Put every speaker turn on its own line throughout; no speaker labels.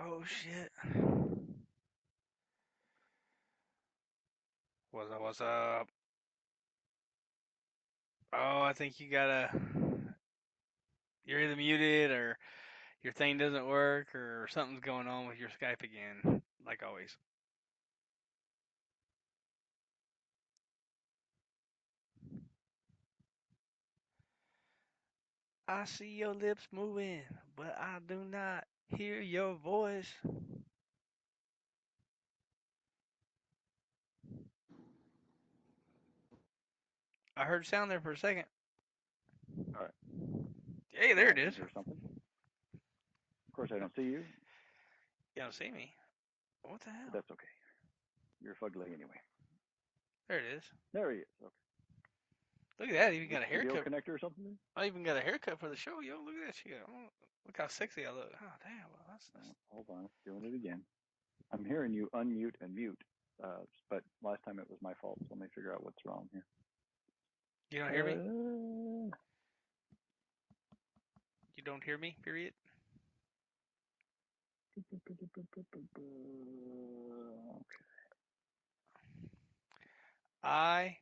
Oh shit. What's up? Oh, I think you're either muted or your thing doesn't work or something's going on with your Skype again, like always. I see your lips moving, but I do not hear your voice. I heard sound there for a second.
All right.
Hey, there
Yeah,
it
I can
is.
hear something. Of course, I don't see you,
You don't see me. What the
but
hell?
that's okay. You're fugly anyway.
There it is.
There he is. Okay.
Look at that. I even
Is
got
this
a
video
haircut.
connector or something?
I even got a haircut for the show, yo. Look at that shit. Oh, look how sexy I look. Oh, damn. Well, that's...
Hold on. Doing it again. I'm hearing you unmute and mute, but last time it was my fault. So let me figure out what's wrong here.
You don't hear me? You don't hear me, period?
Okay.
I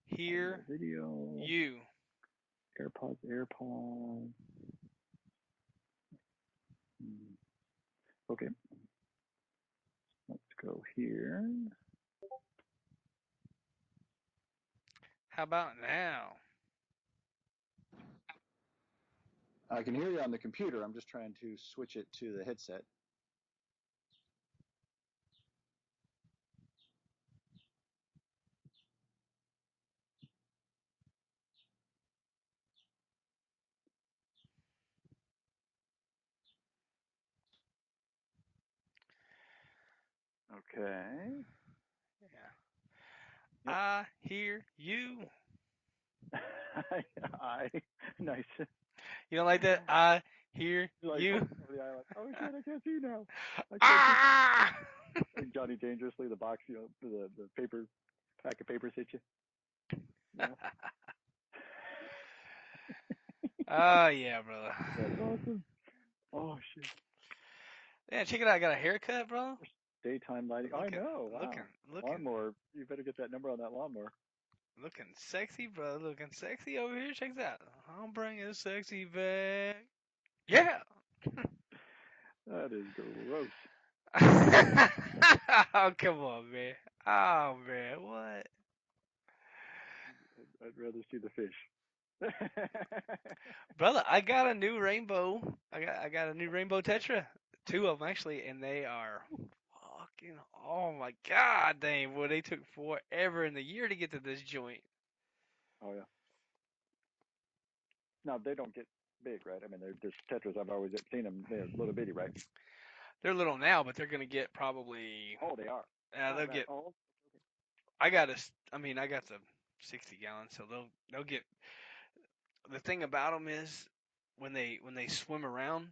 hear
Video.
you.
AirPods. Okay. Let's go here.
How about now?
I can hear you on the computer. I'm just trying to switch it to the headset. Okay.
Yeah.
Yep.
I hear you.
I nice.
You don't like that? I hear
Like
you.
poking over the eye, like, oh shit, I can't see now. I can't see.
Ah!
Like Johnny Dangerously, the box, the paper pack of papers hit you. You know?
Oh yeah, brother.
That's awesome. Oh shit.
Yeah, check it out. I got a haircut, bro.
Daytime lighting. I
Looking,
know.
looking,
Wow.
looking,
Lawnmower. You better get that number on that lawnmower.
looking sexy, bro. Looking sexy over here. Check this out. I'm bringing sexy back. Yeah.
That is gross.
Oh come on, man. Oh man, what?
I'd rather see the fish.
Brother, I got a new rainbow. I got a new rainbow tetra. Two of them actually, and they are fucking. Oh my god, dang! Boy, they took forever in the year to get to this joint.
Oh yeah. Now they don't get big, right? I mean, they're just tetras. I've always seen them. They're little bitty, right?
They're little now, but they're gonna get probably.
Oh, they are. Oh,
They'll
that.
get.
Oh,
I got a. I mean, I got the 60 gallons, so they'll get. The thing about them is when they swim around,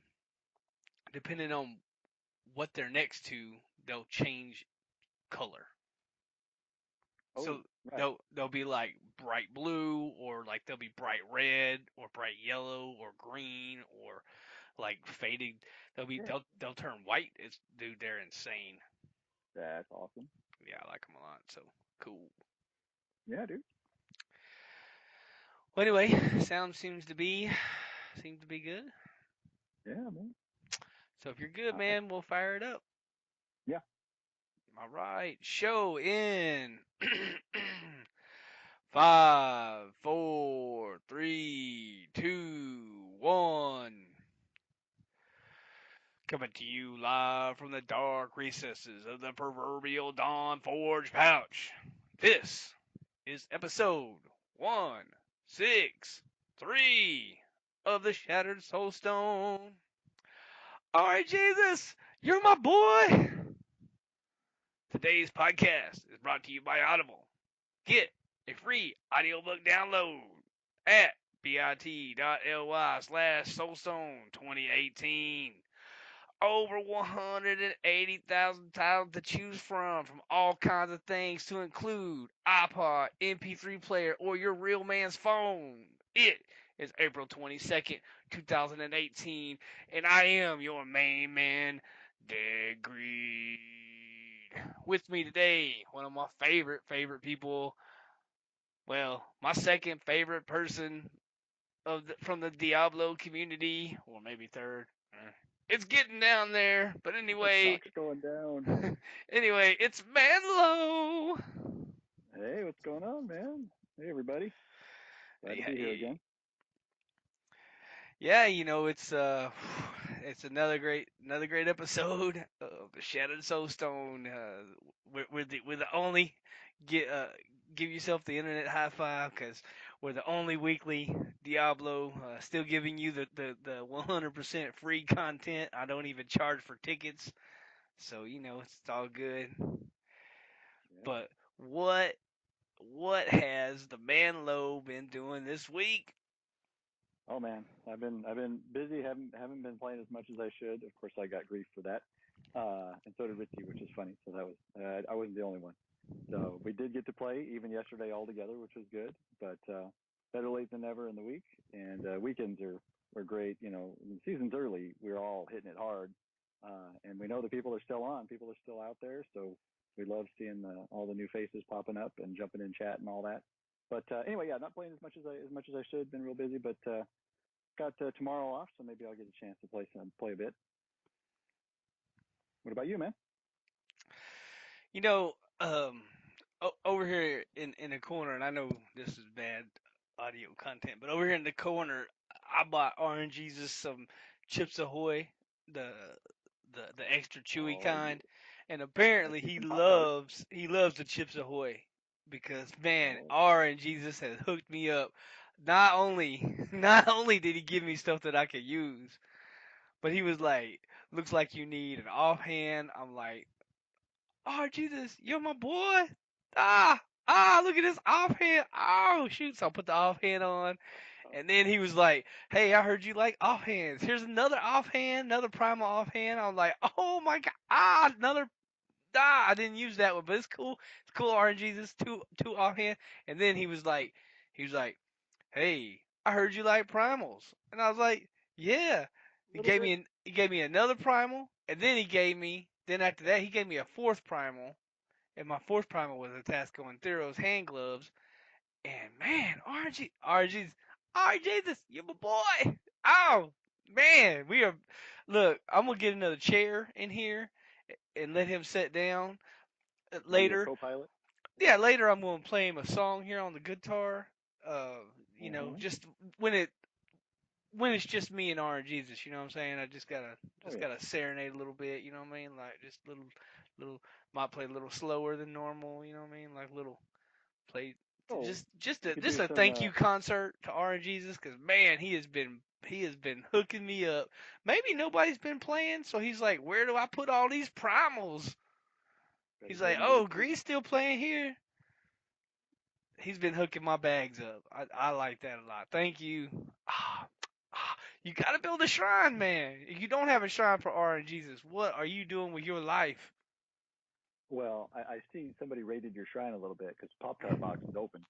depending on what they're next to, they'll change color.
oh,
So
right.
they'll be like bright blue or like they'll be bright red or bright yellow or green or like faded.
Yeah,
They'll turn white. It's dude, they're insane.
that's awesome.
Yeah, I like them a lot. So cool.
Yeah, dude.
Well, anyway, sound seems to be good.
Yeah, man.
So if you're good,
I,
man, we'll fire it up.
yeah.
All right, show in 5, 4, 3, 2, 1. Coming to you live from the dark recesses of the proverbial Dawn Forge pouch. This is episode 163 of the Shattered Soulstone. All right, Jesus, you're my boy. Today's podcast is brought to you by Audible. Get a free audiobook download at bit.ly/soulstone2018. Over 180,000 titles to choose from all kinds of things to include iPod, MP3 player, or your real man's phone. It is April 22nd, 2018, and I am your main man, Dead Greed. With me today, one of my favorite people. Well, my second favorite person from the Diablo community, or maybe third. It's getting down there, but
The
anyway,
stock's going down.
anyway, it's Manlow.
Hey, what's going on, man? Hey, everybody. Glad
Hey,
to be here
hey.
again.
Yeah, it's another great episode of the Shattered Soulstone. We're the only get give yourself the internet high five because we're the only weekly Diablo still giving you the 100% free content. I don't even charge for tickets, so it's all good.
Yeah.
But what has the man low been doing this week?
Oh man, I've been busy. Haven't been playing as much as I should. Of course, I got grief for that, and so did Richie, which is funny. So that was I wasn't the only one. So we did get to play even yesterday all together, which was good. But better late than never in the week. And weekends are great. You know, the season's early. We're all hitting it hard, and we know the people are still on. People are still out there. So we love seeing all the new faces popping up and jumping in chat and all that. But anyway, yeah, not playing as much as I should. Been real busy, but got tomorrow off, so maybe I'll get a chance to play a bit. What about you, man?
You know, um, over here in the corner, and I know this is bad audio content, but over here in the corner, I bought Orange Jesus some Chips Ahoy, the the extra chewy
Oh yeah,
kind, and
got
apparently
you
he
some Pop Tarts.
loves the Chips Ahoy because man,
Oh,
Orange Jesus has hooked me up. Not only not only did he give me stuff that I could use, but he was like, looks like you need an offhand. I'm like, oh Jesus, you're my boy. Ah, look at this offhand. Oh shoot, so I put the offhand on, and then he was like, hey, I heard you like offhands. Here's another offhand, another primal offhand. I was like, oh my god, another. I didn't use that one, but it's cool. It's cool. RNG's two offhand, and then he was like, hey, I heard you like primals, and I was like, yeah.
a little bit.
He gave me another primal, and then after that he gave me a fourth primal, and my fourth primal was a Tasco and Theros hand gloves. And man, RG's, you're my boy. Oh man, we are. Look, I'm gonna get another chair in here and let him sit down
Be your
later.
co-pilot.
Yeah, later I'm gonna play him a song here on the guitar.
Uh-huh.
Just when it when it's just me and RG's, you know what I'm saying? I just gotta
Oh
just
yeah.
gotta serenade a little bit, you know what I mean? Like just little might play a little slower than normal, you know what I mean? Like little play
Oh,
just just
you
a
could
just
do
a
some.
thank you concert to RG's because man he has been hooking me up. Maybe nobody's been playing, so he's like, where do I put all these primals?
Better
He's
get
like,
them to
oh,
Richie.
Greed's still playing here. He's been hooking my bags up. I like that a lot. Thank you. Ah, you gotta build a shrine, man. If you don't have a shrine for RNG's, what are you doing with your life?
Well, I see somebody raided your shrine a little bit because Pop Tart box is open.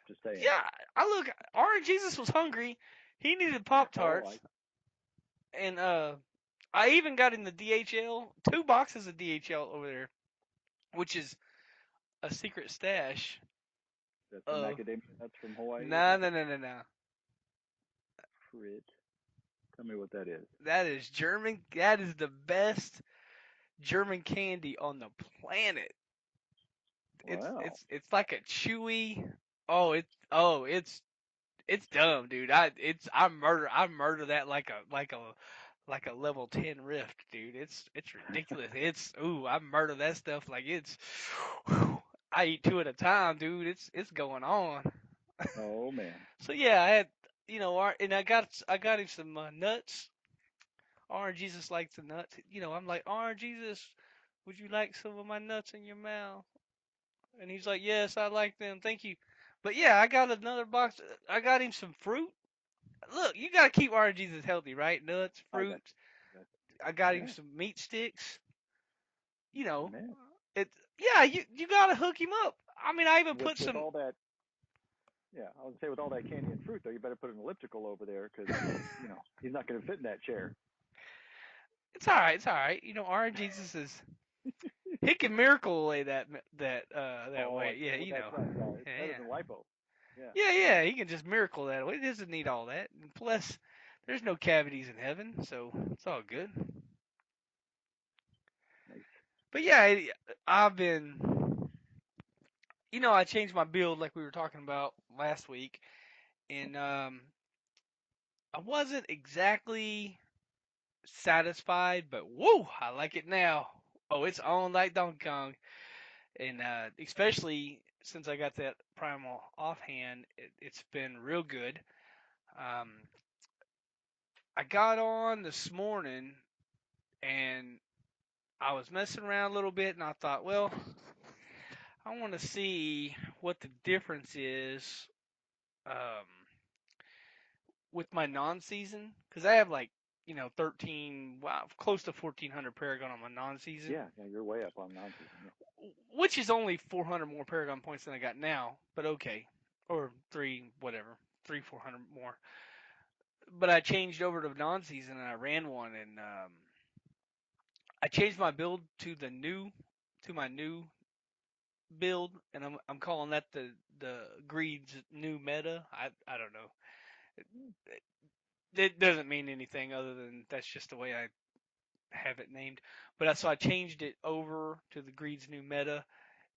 Just saying.
Yeah, I look. RNG's was hungry. He needed Pop
Oh,
Tarts, and I even got in the DHL, 2 boxes of DHL over there, which is a secret stash
that's the
of
macadamia nuts from Hawaii or
no no
something.
no no no.
Frit. Tell me what that is.
That is German. That is the best German candy on the planet. It's
Wow.
it's it's like a chewy. Oh, it's dumb, dude. I murder that like a level 10 rift, dude. It's ridiculous. I murder that stuff like it's. I eat two at a time, dude. It's going on.
Oh man.
So yeah, I had and I got him some nuts. Orange Jesus likes the nuts. I'm like, Orange Jesus, would you like some of my nuts in your mouth? And he's like, yes, I like them. Thank you. But yeah, I got another box. I got him some fruit. Look, you gotta keep Orange Jesus healthy, right? Nuts,
I got
fruits.
you. Got
I got
you.
him
Yeah.
some meat sticks. You know,
Man.
it. Yeah, you gotta hook him up. I mean, I even
With
put
with
some.
all that, yeah, I would say with all that candy and fruit though, you better put an elliptical over there because he's not going to fit in that chair.
It's all right. It's all right. Our Jesus is he can miracle away that
Oh,
weight. Yeah,
well, that's right. Yeah, it's better
yeah,
than lipo. Yeah.
yeah. He can just miracle that away. He doesn't need all that. And plus, there's no cavities in heaven, so it's all good.
Nice.
But yeah, I've been. I changed my build like we were talking about last week, and I wasn't exactly satisfied, but whoa, I like it now. Oh, it's on like Donkey Kong, and especially since I got that primal offhand, it's been real good. Um, I got on this morning and I was messing around a little bit, and I thought, well, I want to see what the difference is um, with my non-season, because I have like 13, wow, close to 1400 Paragon on my non-season,
Yeah, yeah, you're way up on non-season. Yeah.
which is only 400 more Paragon points than I got now, but okay, or three, whatever, 400 more. But I changed over to non-season and I ran one, and I changed my build to my new build, and I'm calling that the Greed's new meta. I don't know. It doesn't mean anything other than that's just the way I have it named. But so I changed it over to the Greed's new meta,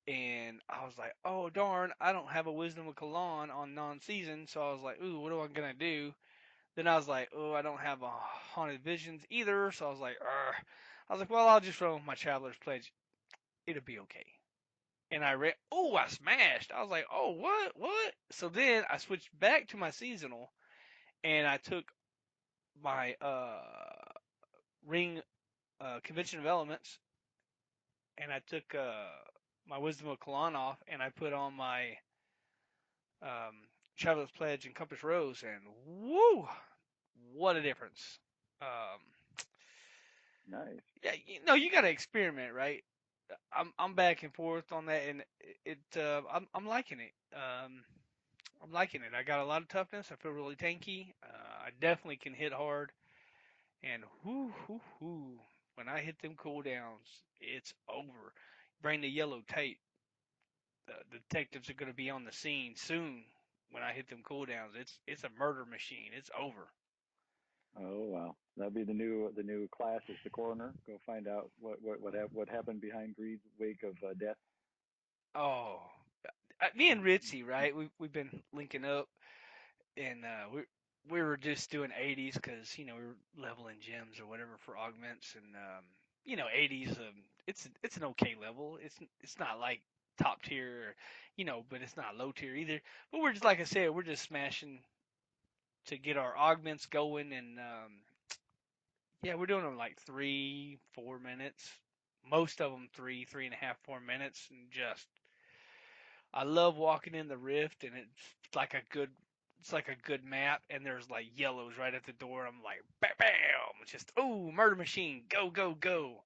and I was like, oh darn, I don't have a Wisdom of Kalan on non-season, so I was like, ooh, what am I gonna do? Then I was like, oh, I don't have a Haunted Visions either, so I was like, Argh. I was like, well, I'll just run with my Traveler's Pledge. It'll be okay. And I read, oh, I smashed. I was like, oh, what? So then I switched back to my seasonal, and I took my ring Convention of Elements, and I took my Wisdom of Kalan off, and I put on my Traveler's Pledge and Compass Rose, and woo, what a difference. Um,
Nice.
yeah, you got to experiment, right? I'm back and forth on that, and I'm liking it. I'm liking it. I got a lot of toughness. I feel really tanky. I definitely can hit hard, and whoo, when I hit them cooldowns, it's over. Bring the yellow tape. The detectives are going to be on the scene soon. When I hit them cooldowns, it's a murder machine. It's over.
Oh wow, that'd be the new class is the coroner. Go find out what happened behind Greed's wake of death.
Oh, me and Ritzy, right? We've been linking up, and we were just doing 80s because we were leveling gems or whatever for augments, and 80s. It's an okay level. It's not like top tier, but it's not low tier either. But we're just like I said, we're just smashing to get our augments going, and yeah, we're doing them like 3-4 minutes. Most of them 3.5, 4 minutes, and just I love walking in the rift, and like a good it's like a good map, and there's like yellows right at the door. I'm like, bam, bam, it's just murder machine, go, go, go.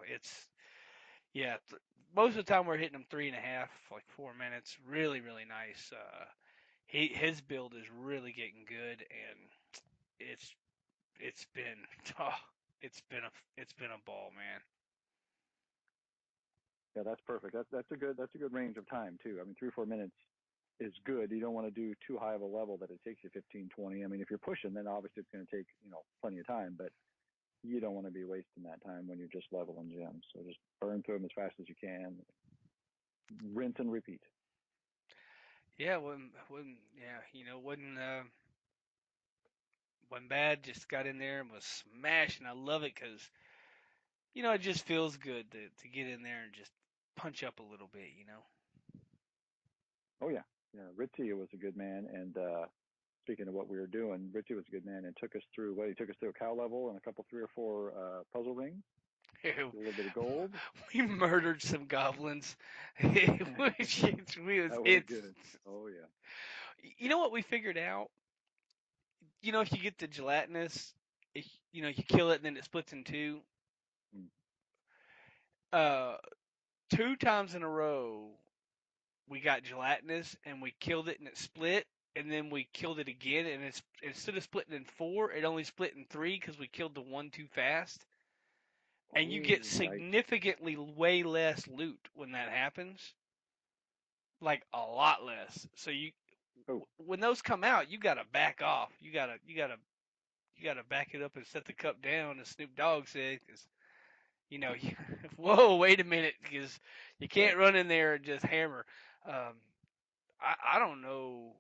It's yeah. Most of the time we're hitting them 3.5, like 4 minutes. Really, really nice. His build is really getting good, and it's it's been oh, it's been a ball, man.
Yeah, that's perfect. That's a good range of time too. I mean, 3 or 4 minutes is good. You don't want to do too high of a level that it takes you 15, 20. I mean, if you're pushing, then obviously it's going to take plenty of time, but you don't want to be wasting that time when you're just leveling gems. So just burn through them as fast as you can, rinse and repeat.
Yeah, when yeah, when bad just got in there and was smashing. I love it because it just feels good to get in there and just punch up a little bit.
Oh yeah, yeah. Ritzy was a good man, and speaking of what we were doing, Ritzy was a good man and took us through what he took us through a cow level and a couple, 3 or 4 puzzle rings, a little bit of gold.
We murdered some goblins. It was,
That was
it's
good. Oh yeah.
you know what we figured out? If you get the gelatinous, you kill it and then it splits in two.
Mm.
Uh, two times in a row we got gelatinous and we killed it and it split. and then we killed it again, and it's instead of splitting in 4, it only split in 3 because we killed the one too fast. And you
Oh,
get
right.
significantly way less loot when that happens, like a lot less. So
Oh,
when those come out, you gotta back off. You gotta back it up and set the cup down, as Snoop Dogg said, because you know, whoa, wait a minute, because you
right.
can't run in there and just hammer. Um, I don't know.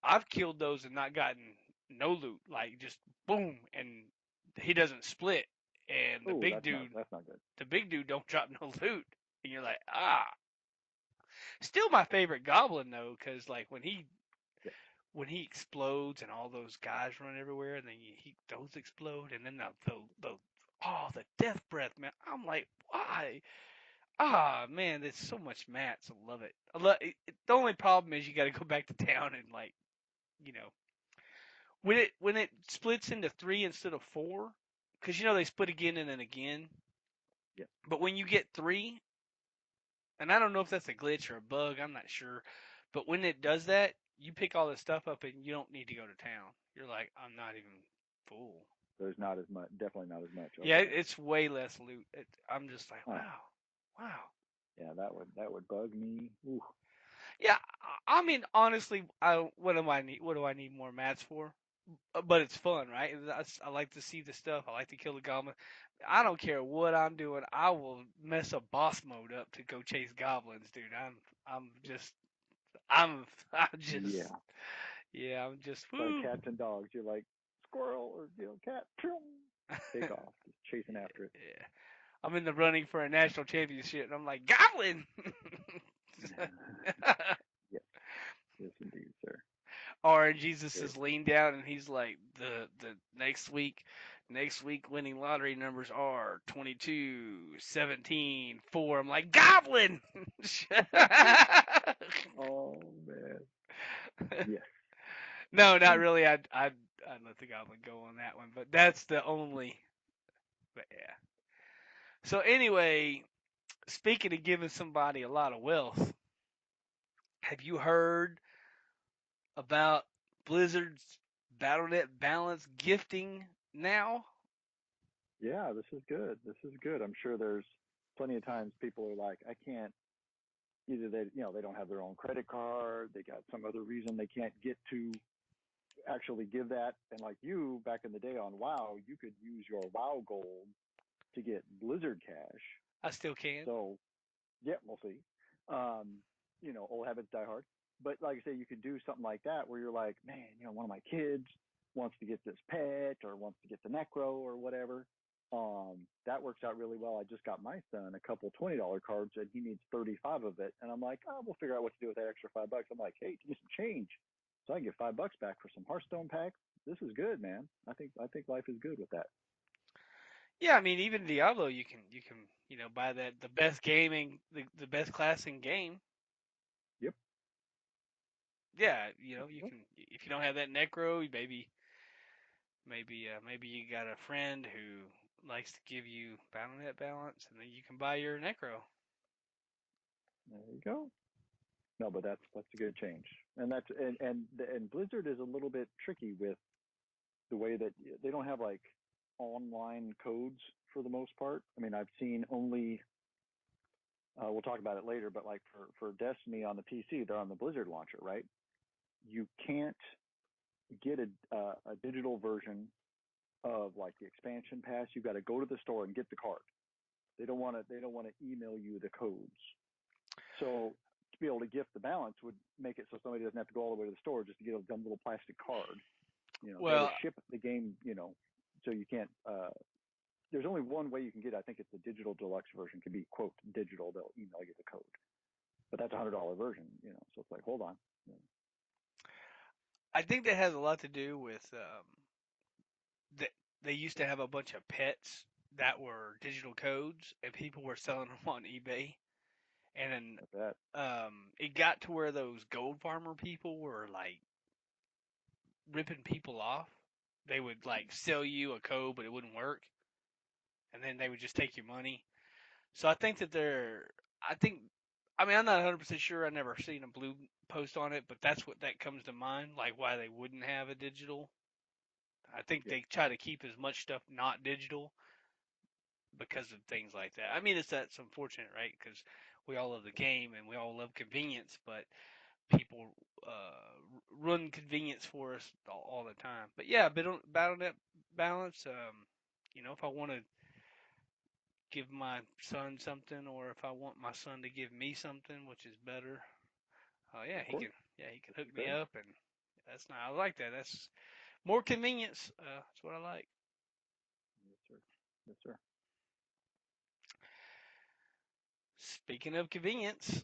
I've killed those and not gotten no loot, like just boom, and he doesn't split, and
Oh, that's not good.
the big dude don't drop no loot, and you're like, ah. Still my favorite goblin though, because like
Yes.
when he explodes and all those guys run everywhere, and then those explode, and then the oh, the death breath, man. I'm like, why? Ah, man, there's so much mats. I love it. The only problem is you got to go back to town and like, you know, when it splits into 3 instead of 4, because you know they split again and then again.
Yes.
But when you get 3, and I don't know if that's a glitch or a bug, I'm not sure. But when it does that, you pick all this stuff up and you don't need to go to town. You're like, I'm not even full.
There's not as much. Definitely not as much.
Yeah,
Okay.
it's way less loot. I'm just like,
Huh.
wow, wow.
Yeah, that would bug me. Ooh.
Yeah, I mean, honestly, what do I need? What do I need more mats for? But it's fun, right? I like to see the stuff. I like to kill the goblin. I don't care what I'm doing. I will mess a boss mode up to go chase goblins, dude. I'm just I'm I'm just
Yeah.
yeah. I'm just
Like
woo.
cats and dogs. You're like squirrel or cat. Take off, just chasing after it.
Yeah. I'm in the running for a national championship, and I'm like goblin.
Yes. Yes, indeed, sir.
Or Jesus
Very
is leaned down and he's like the next week winning lottery numbers are 22, 17, 4. I'm like goblin.
Oh man. Yes.
No, not
Mm.
really. I'd let the goblin go on that one, but that's the only. But yeah. So anyway, speaking of giving somebody a lot of wealth, have you heard about Blizzard's BattleNet balance gifting now?
Yeah, this is good. This is good. I'm sure there's plenty of times people are like, I can't either they don't have their own credit card, they got some other reason they can't get to actually give that. And like you back in the day on WoW, you could use your WoW gold to get Blizzard cash.
I still can.
So yeah, we'll see. Um, old habits die hard. But like I say, you could do something like that where you're like, man, one of my kids wants to get this pet or wants to get the necro or whatever. That works out really well. I just got my son a couple $20 cards and he needs 35 of it. And I'm like, oh, we'll figure out what to do with that extra $5. I'm like, hey, give me some change. So I can get $5 back for some Hearthstone packs. This is good, man. I think life is good with that.
Yeah, I mean even Diablo you can buy that the best gaming the best class in game.
Yep.
Yeah, you can if you don't have that necro, maybe you got a friend who likes to give you BattleNet balance, and then you can buy your necro.
There you go. No, but that's a good change, and and Blizzard is a little bit tricky with the way that they don't have like online codes for the most part. I mean, I've seen only we'll talk about it later, but like for Destiny on the PC, they're on the Blizzard launcher, right? You can't get a digital version of like the expansion pass. You got to go to the store and get the card. They don't want to email you the codes. So to be able to gift the balance would make it so somebody doesn't have to go all the way to the store just to get a dumb little plastic card. They had to
Well,
ship the game, so you can't. There's only one way you can get it. I think it's the digital deluxe version. Can be quote digital. They'll email you the code, but that's $100 version. So it's like hold on.
I think that has a lot to do with that they used to have a bunch of pets that were digital codes, and people were selling them on eBay. And then
Like that.
it got to where those gold farmer people were like ripping people off. They would like sell you a code, but it wouldn't work, and then they would just take your money. So I think that I think, I mean, I'm not 100% sure. I never seen a blue post on it, but that's what that comes to mind, like why they wouldn't have a digital. I think
Yeah.
they try to keep as much stuff not digital because of things like that. I mean, that's unfortunate, right? Because we all love the game and we all love convenience, but people run convenience for us all the time. But yeah, Battle.net balance. If I want to give my son something, or if I want my son to give me something, which is better, yeah,
Of
he
course.
can. Yeah, he can hook me
Fair.
up, and that's not. I like that. That's more convenience. That's what I like.
Yes, sir. Yes, sir.
Speaking of convenience,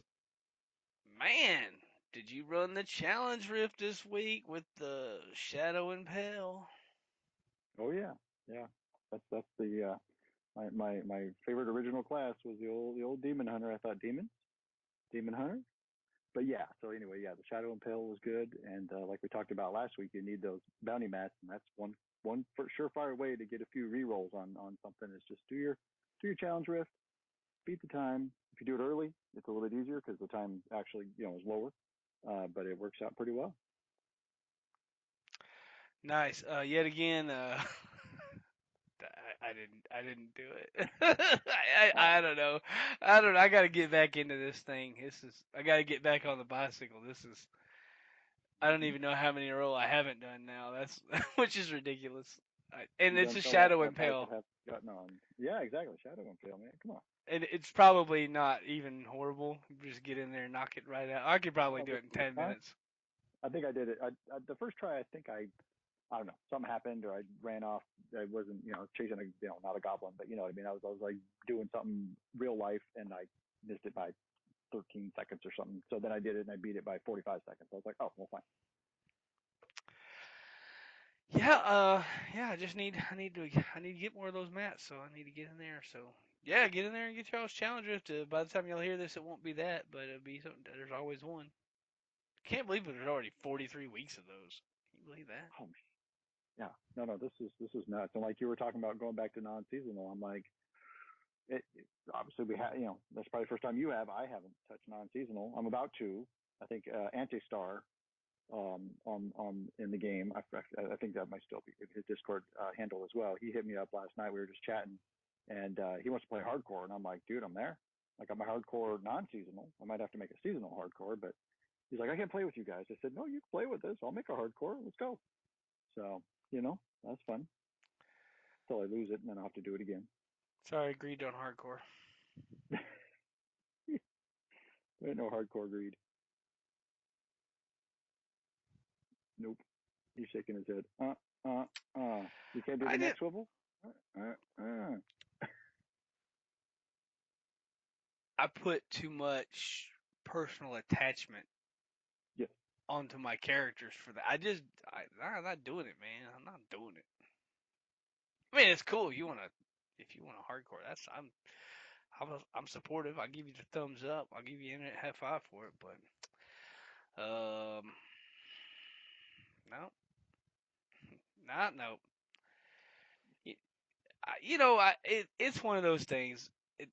man, did you run the challenge rift this week with the Shadow and Pale?
Oh yeah. Yeah. That's the my favorite original class was the old demon hunter. I thought demon hunter. But yeah. So anyway, yeah, the shadow impale was good, and like we talked about last week, you need those bounty mats, and that's one for surefire way to get a few rerolls on something is just do your challenge rift, beat the time. If you do it early, it's a little bit easier because the time actually is lower, but it works out pretty well.
Nice. Yet again, I didn't do it. I
Oh,
don't know. I don't know. I got to get back into this thing. I got to get back on the bicycle. I don't
mm-hmm.
even know how many in a row I haven't done now. That's which is ridiculous. And
You
it's
don't
a
tell that
Shadow
that bike that
Impale.
has gotten on. Yeah, exactly. Shadow impale, man. Come on.
And it's probably not even horrible. Just get in there and knock it right out. I could probably
Oh,
do
this
it in
is
10
fun.
minutes.
I think I did it. The first try, I think I don't know, something happened or I ran off. I wasn't, chasing a, not a goblin, but you know what I mean. I was like doing something real life and I missed it by 13 seconds or something. So then I did it and I beat it by 45 seconds. I was like, oh, well, fine.
Yeah, yeah. I need to get more of those mats. So I need to get in there. So yeah, get in there and get y'all's challenge rift. By the time y'all hear this, it won't be that, but it'll be something. There's always one. Can't believe it. There's already 43 weeks of those. Can you believe that?
Oh, yeah, no, this is nuts. And like you were talking about going back to non-seasonal, I'm like, obviously we have, that's probably the first time you have. I haven't touched non-seasonal. I'm about to. I think Anti-Star on in the game. I think that might still be his Discord handle as well. He hit me up last night. We were just chatting, and he wants to play hardcore, and I'm like, dude, I'm there. Like I'm a hardcore non-seasonal. I might have to make a seasonal hardcore, but he's like, I can't play with you guys. I said, no, you can play with us. I'll make a hardcore. Let's go. So that's fun. Until I lose it, and then I'll have to do it again.
Sorry, agreed on hardcore.
There ain't no hardcore greed. Nope. He's shaking his head. You can't do
I
the
did.
next swivel?
I put too much personal attachment
Yes.
onto my characters for that. I'm not doing it, man. I'm not doing it. I mean, it's cool. If you want a hardcore, I'm supportive. I'll give you the thumbs up. I'll give you an internet high five for it. But no, not no. You, it's one of those things. It,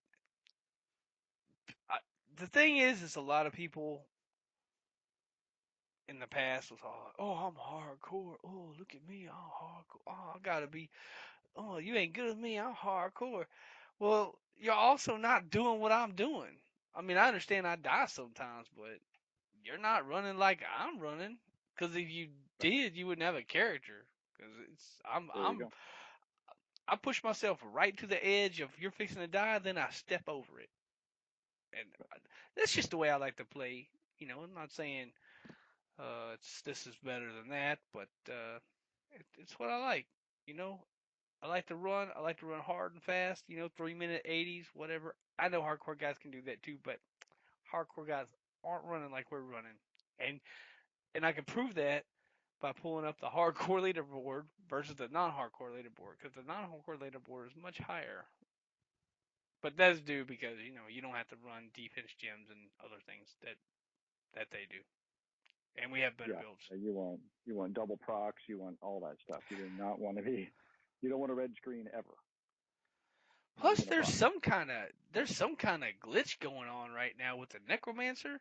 I, the thing is a lot of people in the past was all, oh, I'm hardcore. Oh, look at me, I'm hardcore. Oh, I gotta be. Oh, you ain't good as me. I'm hardcore. Well, you're also not doing what I'm doing. I mean, I understand I die sometimes, but you're not running like I'm running. Because if you did, you wouldn't have a character. Because
There you go.
I push myself right to the edge of you're fixing to die, then I step over it, and that's just the way I like to play. I'm not saying this is better than that, but it's what I like. You know, I like to run. I like to run hard and fast. 3-minute 80s, whatever. I know hardcore guys can do that too, but hardcore guys aren't running like we're running, and I can prove that by pulling up the hardcore leaderboard versus the non-hardcore leaderboard, because the non-hardcore leaderboard is much higher. But that's due because you don't have to run defense gems and other things that they do, and we have better
Yeah.
builds.
You want double procs. You want all that stuff. You do not want to be. You don't want a red screen ever. Not
Plus,
even a proc.
there's some kind of glitch going on right now with the necromancer.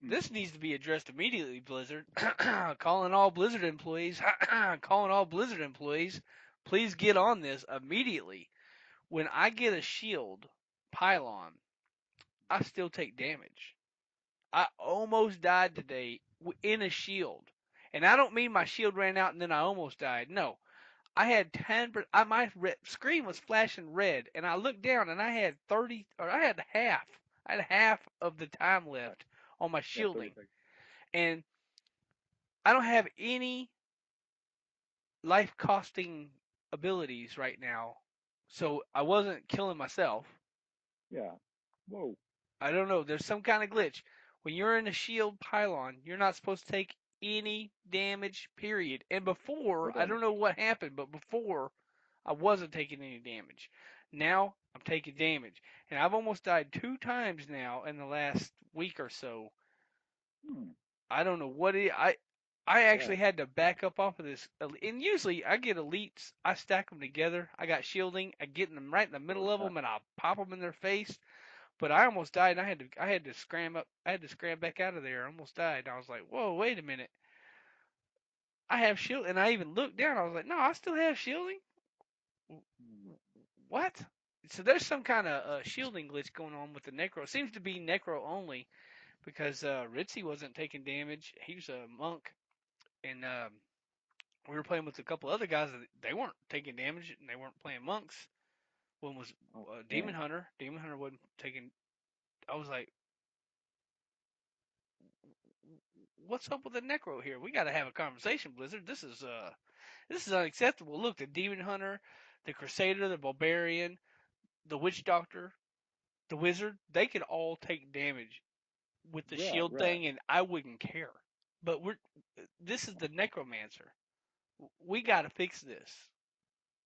This needs to be addressed immediately, Blizzard. Calling all Blizzard employees. Calling all Blizzard employees. Please get on this immediately. When I get a shield pylon, I still take damage. I almost died today in a shield. And I don't mean my shield ran out and then I almost died. No. I had 10. My screen was flashing red, and I looked down and I had 30, or I had half. I had half of the time left on my
Yeah, 30
shielding.
seconds.
And I don't have any life costing abilities right now. So I wasn't killing myself.
Yeah. Whoa.
I don't know. There's some kind of glitch. When you're in a shield pylon, you're not supposed to take any damage, period. And
No
before, I
damage.
don't know what happened, but before, I wasn't taking any damage. Now, I'm taking damage. And I've almost died 2 times now in the last week or so.
Hmm.
I don't know what it. I actually
Yeah.
had to back up off of this. And usually I get elites, I stack them together. I got shielding. I get them right in the
So
middle
it's
of
not.
them, and I pop them in their face. But I almost died. And I had to scram up. I had to scram back out of there. I almost died. And I was like, whoa, wait a minute. I have shield, and I even looked down. I was like, no, I still have shielding.
Hmm.
What? So there's some kind of shielding glitch going on with the Necro. It seems to be Necro only because Ritzy wasn't taking damage. He was a monk, and we were playing with a couple other guys. And they weren't taking damage, and they weren't playing monks. One was
Oh
Demon
man.
Hunter. Demon Hunter wasn't taking. I was like, what's up with the Necro here? We got to have a conversation, Blizzard. This is unacceptable. Look, the Demon Hunter, the Crusader, the Barbarian, the Witch Doctor, the Wizard, they could all take damage with the
Right.
shield
Right.
thing, and I wouldn't care. But this is the Necromancer. We got to fix this.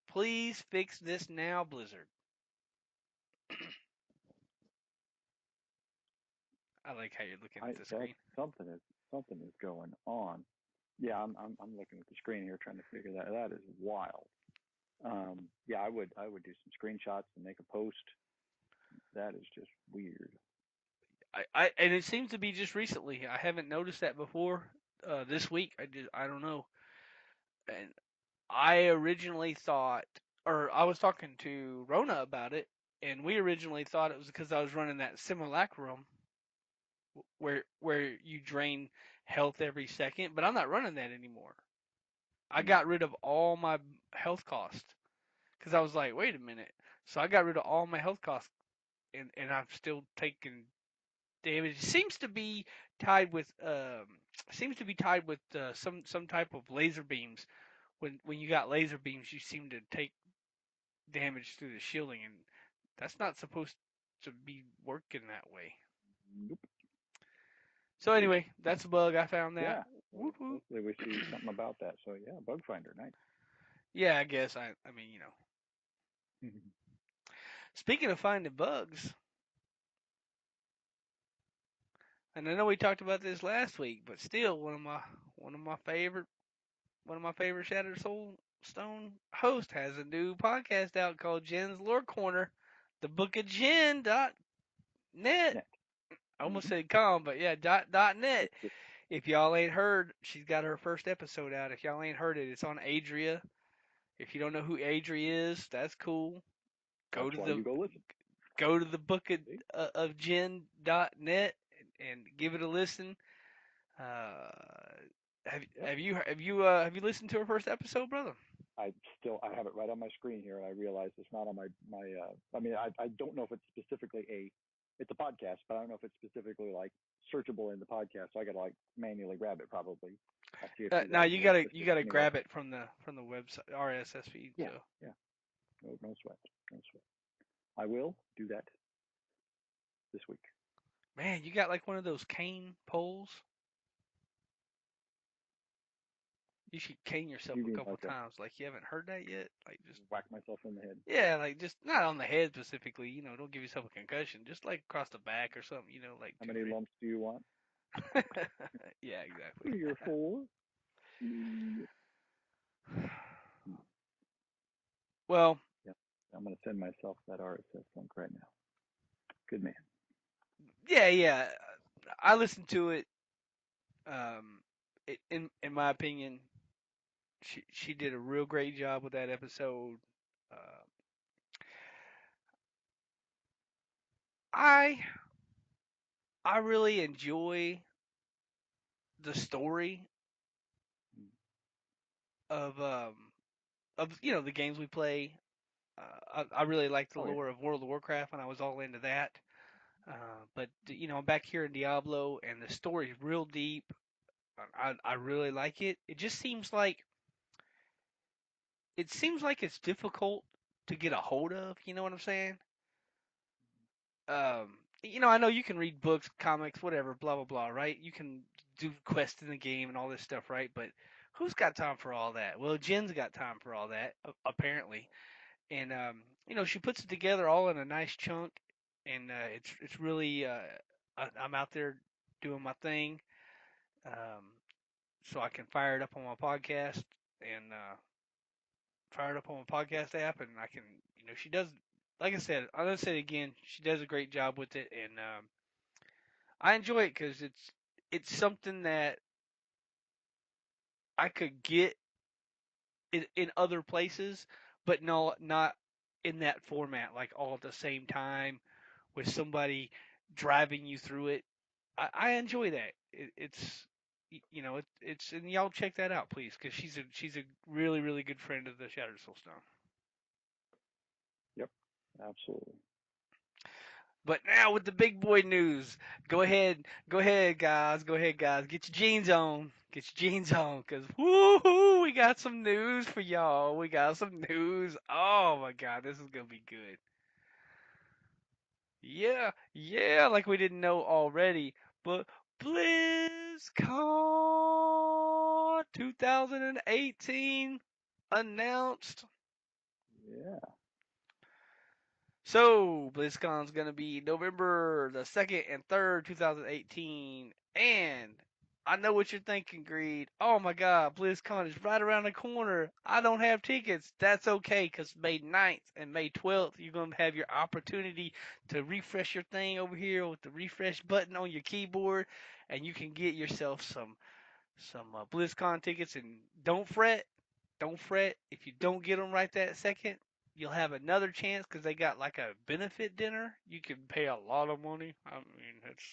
Please fix this now, Blizzard. I like how you're looking at the
That
screen.
something is going on. Yeah, I'm looking at the screen here trying to figure that. That is wild. Yeah, I would do some screenshots and make a post. That is just weird.
And it seems to be just recently. I haven't noticed that before. This week, I don't know. And I originally thought, or I was talking to Rona about it, and we originally thought it was because I was running that simulacrum where you drain health every second, but I'm not running that anymore. I
Hmm.
got rid of all my health cost because I was like, wait a minute. So I got rid of all my health costs, and I'm still taking damage. It seems to be tied with some type of laser beams. When you got laser beams, you seem to take damage through the shielding, and that's not supposed to be working that way.
Nope.
So anyway, that's a bug. I found that.
Yeah.
Whoop whoop.
Hopefully we see something about that. So yeah, bug finder, nice.
Yeah, I guess I mean, speaking of finding bugs, and I know we talked about this last week, but still one of my favorite one of my favorite Shattered Soul Stone hosts has a new podcast out called Jen's Lore Corner, the book of Jen.net.
Net.
I almost
Mm-hmm.
said com, but yeah, dot net. If y'all ain't heard, she's got her first episode out. If y'all ain't heard it, it's on Adria. If you don't know who Adria is, that's cool. Go
That's
to
why
the
you go listen.
go to the book
See?
of Jen.net and give it a listen. Uh,
Yep.
have you listened to her first episode, brother?
I have it right on my screen here, and I realize it's not on my. I mean, I don't know if it's specifically it's a podcast, but I don't know if it's specifically like searchable in the podcast. So I got to like manually grab it probably. I'll see if you
Now
guys will
you
assist
gotta
me there.
grab it from the website RSS feed.
Yeah,
So
yeah. No sweat. No sweat. I will do that this week.
man, you got like one of those cane poles. You should cane yourself
You
a
mean
couple
like
of times. Like you haven't heard that yet. Like just
whack myself in the head?
yeah, like just not on the head specifically. Don't give yourself a concussion. Just like across the back or something. Like
How
two,
many lumps do you want?
three. Yeah, exactly.
3 or 4. Mm.
Well,
Yeah, I'm gonna send myself that RSS link right now. Good man.
yeah, yeah. I listened to it. Um, in my opinion, she did a real great job with that episode. Uh, I I really enjoy the story of um of the games we play. I really like the
Oh yeah.
lore of World of Warcraft, and I was all into that. But I'm back here in Diablo, and the story's real deep. I really like it. It seems like it's difficult to get a hold of. You know what I'm saying? I know you can read books, comics, whatever, blah blah blah, right? You can do quests in the game and all this stuff, right? But who's got time for all that? Well, Jen's got time for all that, apparently, and she puts it together all in a nice chunk, and it's really I'm out there doing my thing, um, so I can fire it up on my podcast and fire it up on my podcast app, and I can, she does. Like I said, I'm gonna say it again. She does a great job with it, and I enjoy it because it's something that I could get in other places, but no, not in that format, like all at the same time with somebody driving you through it. I enjoy that. It's and y'all check that out, please, because she's a really really good friend of the Shattered Soulstone.
Yep. Absolutely.
But now with the big boy news, go ahead, guys, get your jeans on, cause woohoo, we got some news for y'all. We got some news. Oh my God, this is gonna be good. Yeah, yeah, like we didn't know already, but BlizzCon 2018 announced.
Yeah.
So, BlizzCon's going to be November the 2nd and 3rd, 2018. And I know what you're thinking, Greed. Oh my God, BlizzCon is right around the corner. I don't have tickets. That's okay, because May 9th and May 12th, you're going to have your opportunity to refresh your thing over here with the refresh button on your keyboard, and you can get yourself some BlizzCon tickets. And don't fret. If you don't get them right that second, you'll have another chance because they got like a benefit dinner. You can pay a lot of money. I mean, it's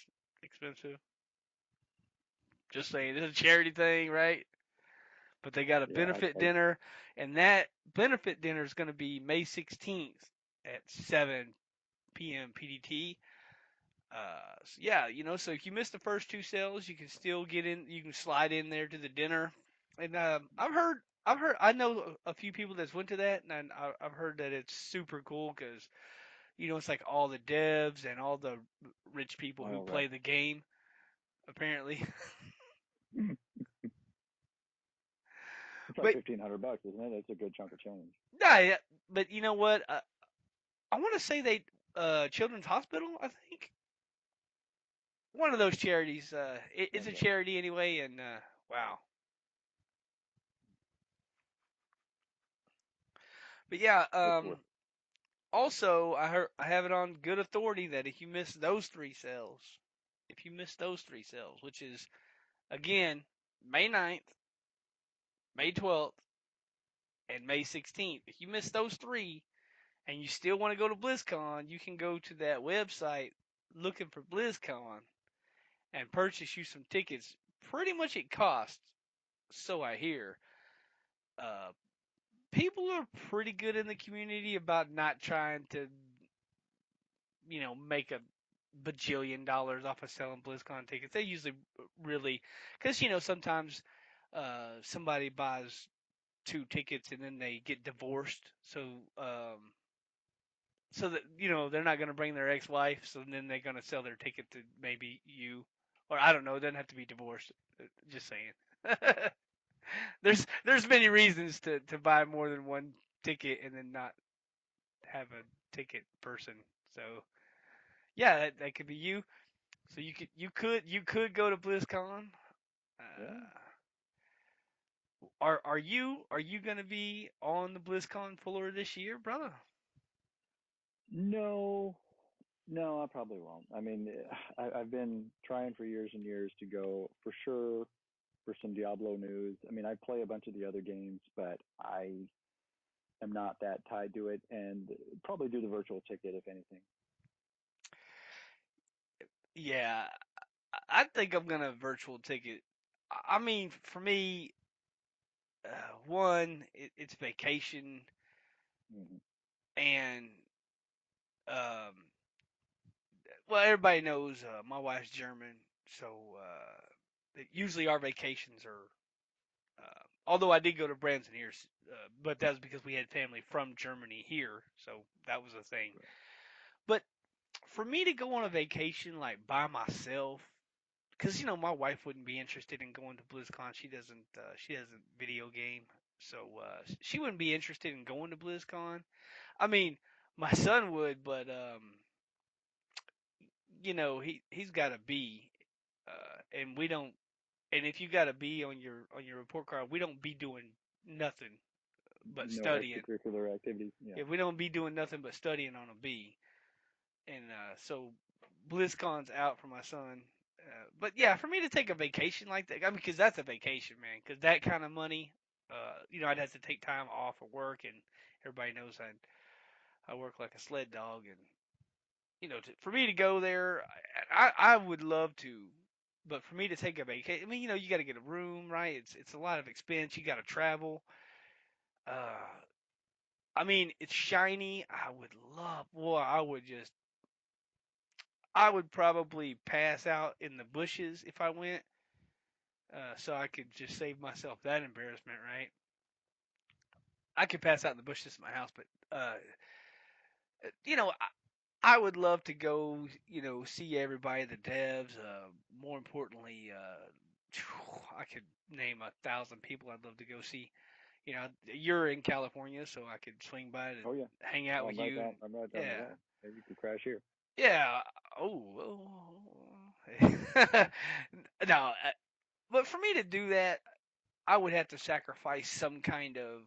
expensive. Just saying, it's a charity thing, right? But they got a
Yeah.
benefit dinner, and that benefit dinner is going to be May 16th at 7 p.m. PDT. So yeah, so if you miss the first two sales, you can still get in. You can slide in there to the dinner. And I know a few people that's went to that, and I've heard that it's super cool because it's like all the devs and all the rich people who
Oh right.
play the game. Apparently,
It's like
but
$1,500, isn't it? It's a good chunk of change.
nah, yeah, but you know what? I want to say Children's Hospital. I think one of those charities. It's a
Okay.
charity anyway, and wow. But yeah,
It's worth
also, I have it on good authority that if you miss those three sales, which is again May 9th, May 12th, and May 16th, if you miss those three and you still want to go to BlizzCon, you can go to that website looking for BlizzCon and purchase you some tickets. Pretty much it costs, so I hear. Uh, People are pretty good in the community about not trying to make a bajillion dollars off of selling BlizzCon tickets. They usually really, because sometimes somebody buys two tickets and then they get divorced, so that they're not going to bring their ex-wife, so then they're going to sell their ticket to maybe you, or I don't know. It doesn't have to be divorced. Just saying. There's many reasons to buy more than one ticket and then not have a ticket person. So yeah, that could be you. So you could go to BlizzCon.
yeah.
Are you gonna be on the BlizzCon floor this year, brother?
No, No, I probably won't. I mean, I've been trying for years and years to go for sure for some Diablo news. I mean, I play a bunch of the other games, but I am not that tied to it, and probably do the virtual ticket if anything.
Yeah, I think I'm gonna virtual ticket. I mean, for me, one, it's vacation,
Hmm.
and um, well, everybody knows my wife's German, so usually our vacations are. Although I did go to Branson here, but that was because we had family from Germany here, so that was a thing. But for me to go on a vacation like by myself, because my wife wouldn't be interested in going to BlizzCon. She doesn't video game, so she wouldn't be interested in going to BlizzCon. I mean, my son would, but he's got a B, and we don't. And if you got a B on your report card, we don't be doing nothing but
No
studying.
extracurricular activities. Yeah.
Yeah, we don't be doing nothing but studying on a B. And so BlizzCon's out for my son. But yeah, for me to take a vacation like that, I mean, because that's a vacation, man. Because that kind of money, I'd have to take time off of work, and everybody knows I work like a sled dog, and for me to go there, I would love to, but for me to take a vacation, I mean, you got to get a room, right? It's a lot of expense. You got to travel. Uh, I mean, it's shiny. I would love. Well, I would probably pass out in the bushes if I went, so I could just save myself that embarrassment, right? I could pass out in the bushes at my house, but you know, I would love to go, see everybody, the devs. More importantly, I could name 1,000 people I'd love to go see. You're in California, so I could swing by to
Oh yeah.
hang out
Oh,
with you. And,
I'm right down the
yeah,
way. Maybe you could crash here.
yeah. Oh, no. But for me to do that, I would have to sacrifice some kind of,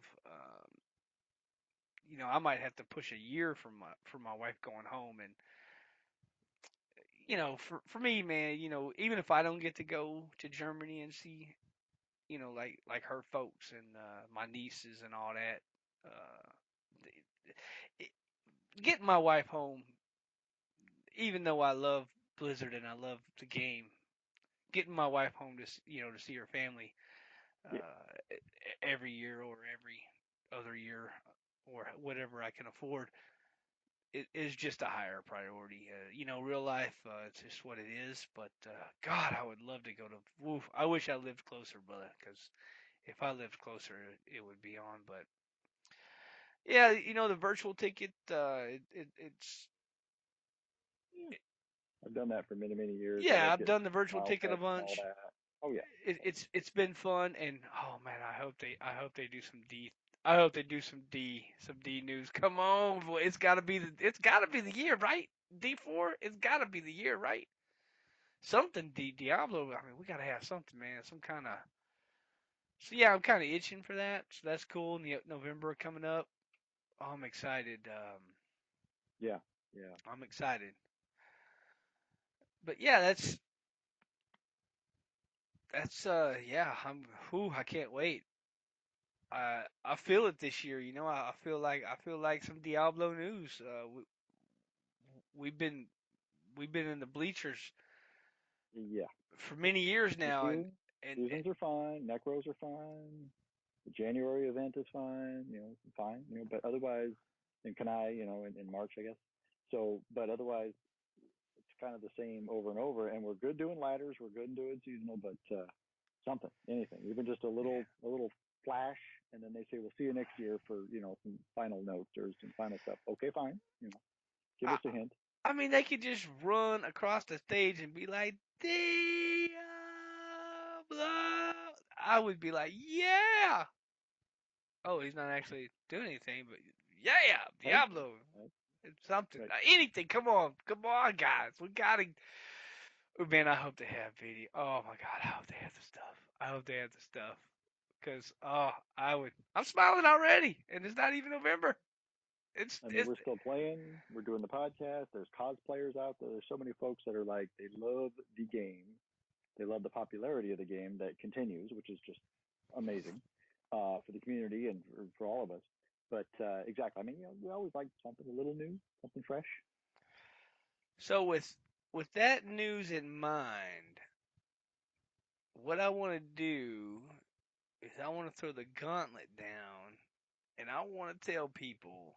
I might have to push a year from my wife going home, and for me, man, even if I don't get to go to Germany and see, like her folks and my nieces and all that, it, getting my wife home, even though I love Blizzard and I love the game, getting my wife home to see her family
Yeah.
every year or every other year or whatever I can afford it is just a higher priority. Real life, it's just what it is. But God, I would love to go to. Woof, I wish I lived closer, brother, because if I lived closer, it would be on. But yeah, the virtual ticket,
Yeah. I've done that for many, many years. I
yeah,
like
I've
it.
done the virtual
Miles
ticket a
up and all
bunch.
that. Oh yeah. Oh yeah.
It's been fun, and oh man, I hope they do some D. I hope they do some D news. Come on, boy, it's gotta be the year, right? D4, it's gotta be the year, right? Something Diablo. I mean, we gotta have something, man. Some kind of. So yeah, I'm kind of itching for that. So that's cool. In the November coming up. Oh, I'm excited.
Yeah. Yeah.
I'm excited. But yeah, that's yeah. I can't wait. I feel it this year. I feel like some Diablo news. We've been we've been in the bleachers
Yeah.
for many years
The
now, and and
seasons are fine. Necros are fine. The January event is fine. Fine. But otherwise, and Kanai, in March, I guess. So, but otherwise, it's kind of the same over and over. And we're good doing ladders. We're good doing seasonal, but something, anything, even just a little flash, and then they say we'll see you next year for some final notes or some final stuff. Okay, fine. Give
I
us a hint.
I mean they could just run across the stage and be like Diablo. I would be like, yeah. Oh, he's not actually doing anything, but yeah,
Right.
Diablo.
Right.
It's something.
Right.
Anything. Come on, guys. We gotta. Oh, man, I hope they have video. Oh my God, I hope they have the stuff. I hope they have the stuff. Cause I would. I'm smiling already, and it's not even November. It's
I mean,
it's
we're still playing. We're doing the podcast. There's cosplayers out there. There's so many folks that are like, they love the game. They love the popularity of the game that continues, which is just amazing for the community and for all of us. But exactly, I mean, we always like something a little new, something fresh.
so with that news in mind, what I want to do is I want to throw the gauntlet down, and I want to tell people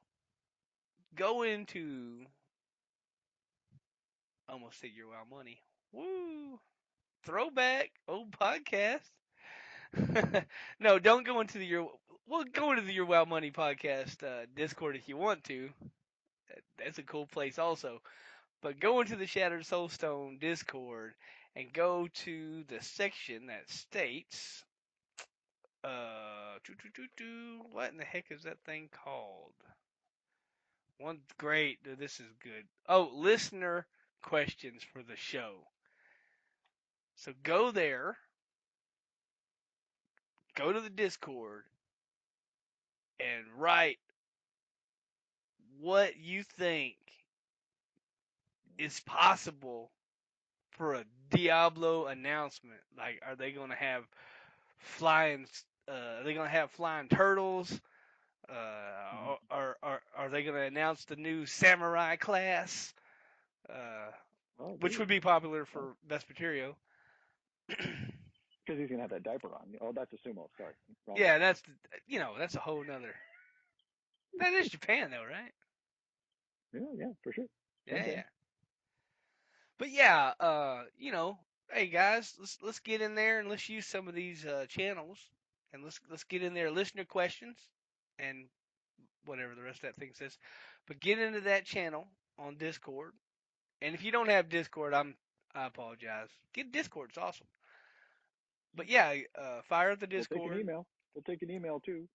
go into almost said your wild money. Woo! Throwback old podcast. No, don't go into the your. Well, go into the Your Wild Money podcast Discord if you want to. That's a cool place also. But go into the Shattered Soulstone Discord and go to the section that states what in the heck is that thing called? One great. This is good. Oh, listener questions for the show. So go there, go to the Discord, and write what you think is possible for a Diablo announcement. Like, are they going to have flying? Are they going to have flying turtles? Are they going to announce the new samurai class? Uh,
Oh,
which would
dude.
be popular
Oh,
for Vespertilio.
because he's gonna have that diaper on. Oh, that's a sumo. Sorry, wrong
Yeah,
one.
that's a whole nother. That is Japan though, right?
Yeah, yeah, for sure. Same
Yeah,
thing.
yeah. But yeah, hey guys, let's get in there and let's use some of these channels and let's get in there listener questions and whatever the rest of that thing says. But get into that channel on Discord. And if you don't have Discord, I apologize. Get Discord, it's awesome. But yeah, fire up the
We'll take an
Discord.
email. We'll take an email too.